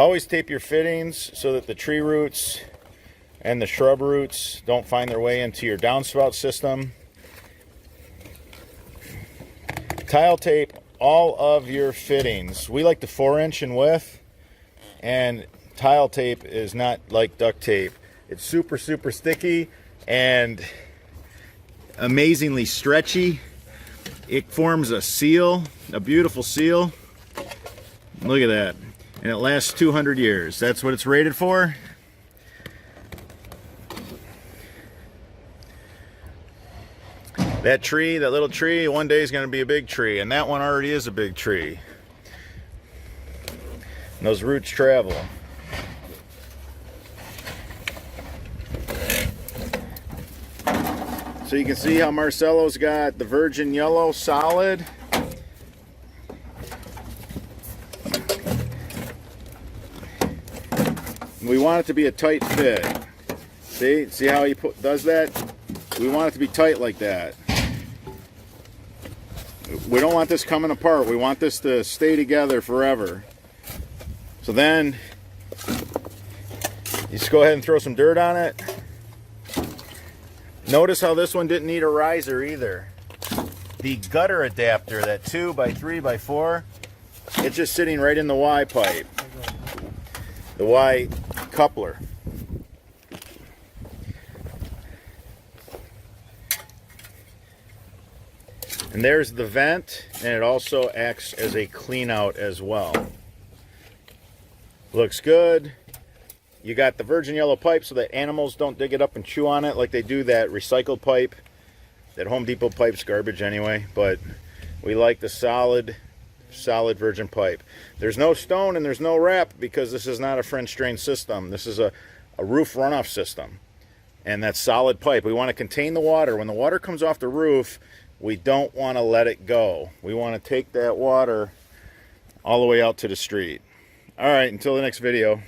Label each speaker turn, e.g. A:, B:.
A: Always tape your fittings so that the tree roots and the shrub roots don't find their way into your downspout system. Tile tape all of your fittings. We like the 4-inch in width, and tile tape is not like duct tape. It's super sticky and amazingly stretchy. It forms a seal, a beautiful seal. Look at that. And it lasts 200 years. That's what it's rated for. That tree, that little tree, one day is going to be a big tree. And that one already is a big tree. And those roots travel. So you can see how Marcelo's got the virgin yellow solid. We want it to be a tight fit. See how he does that? We want it to be tight like that. We don't want this coming apart. We want this to stay together forever. So then, you just go ahead and throw some dirt on it. Notice how this one didn't need a riser either. The gutter adapter, that 2x3x4, it's just sitting right in the Y pipe. The Y coupler. And there's the vent, and it also acts as a clean out as well. Looks good. You got the virgin yellow pipe so that animals don't dig it up and chew on it like they do that recycled pipe. That Home Depot pipe's garbage anyway, but we like the solid virgin pipe. There's no stone and there's no wrap because this is not a French drain system. This is a roof runoff system. And that's solid pipe. We want to contain the water. When the water comes off the roof, we don't want to let it go. We want to take that water all the way out to the street. All right, until the next video.